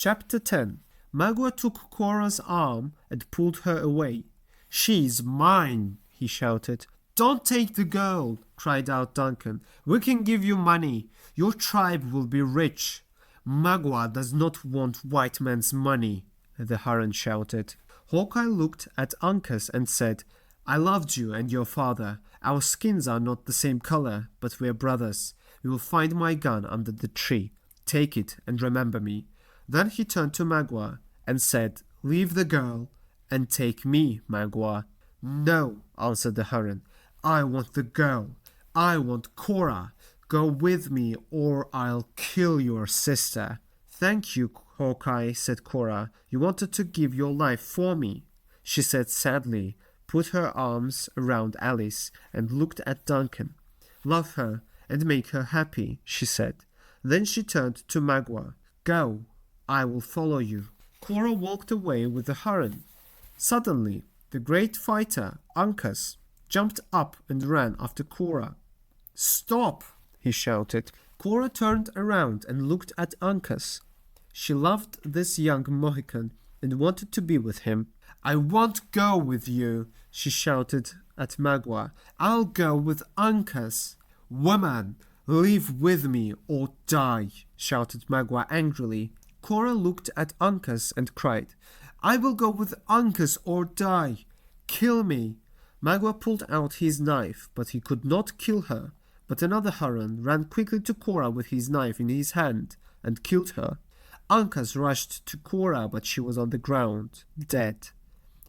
Chapter 10. Magua took Cora's arm and pulled her away. "She's mine," he shouted. "Don't take the girl," cried out Duncan. "We can give you money. Your tribe will be rich." "Magua does not want white man's money," the Huron shouted. Hawkeye looked at Uncas and said, "I loved you and your father. Our skins are not the same color, but we're brothers. You will find my gun under the tree. Take it and remember me." Then he turned to Magua and said, "Leave the girl and take me, Magua." "No," answered the Huron. "I want the girl. I want Cora. Go with me or I'll kill your sister." "Thank you, Hawkeye," said Cora. "You wanted to give your life for me." She said sadly, put her arms around Alice, and looked at Duncan. "Love her and make her happy," she said. Then she turned to Magua. "Go. I will follow you." Cora walked away with the Huron. Suddenly, the great fighter, Uncas, jumped up and ran after Cora. "Stop!" he shouted. Cora turned around and looked at Uncas. She loved this young Mohican and wanted to be with him. "I won't go with you," she shouted at Magua. "I'll go with Uncas." "Woman, leave with me or die," shouted Magua angrily. Cora looked at Uncas and cried, "I will go with Uncas or die. Kill me." Magua pulled out his knife, but he could not kill her. But another Huron ran quickly to Cora with his knife in his hand and killed her. Uncas rushed to Cora, but she was on the ground, dead.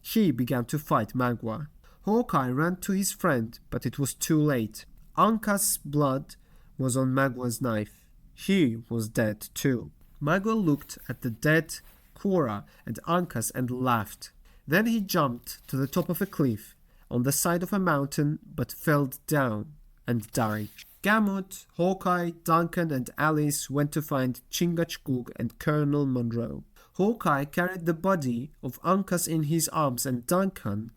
He began to fight Magua. Hawkeye ran to his friend, but it was too late. Uncas' blood was on Magua's knife. He was dead too. Magua looked at the dead Cora and Uncas and laughed. Then he jumped to the top of a cliff on the side of a mountain, but fell down and died. Gamut, Hawkeye, Duncan, and Alice went to find Chingachgook and Colonel Monroe. Hawkeye carried the body of Uncas in his arms, and Duncan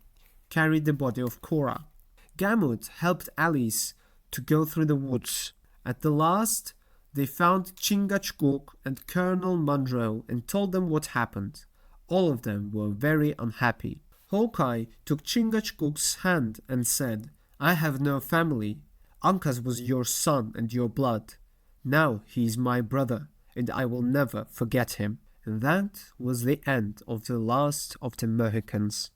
carried the body of Cora. Gamut helped Alice to go through the woods. At the last, they found Chingachgook and Colonel Monroe and told them what happened. All of them were very unhappy. Hawkeye took Chingachgook's hand and said, "I have no family. Uncas was your son and your blood. Now he is my brother, and I will never forget him." And that was the end of the last of the Mohicans.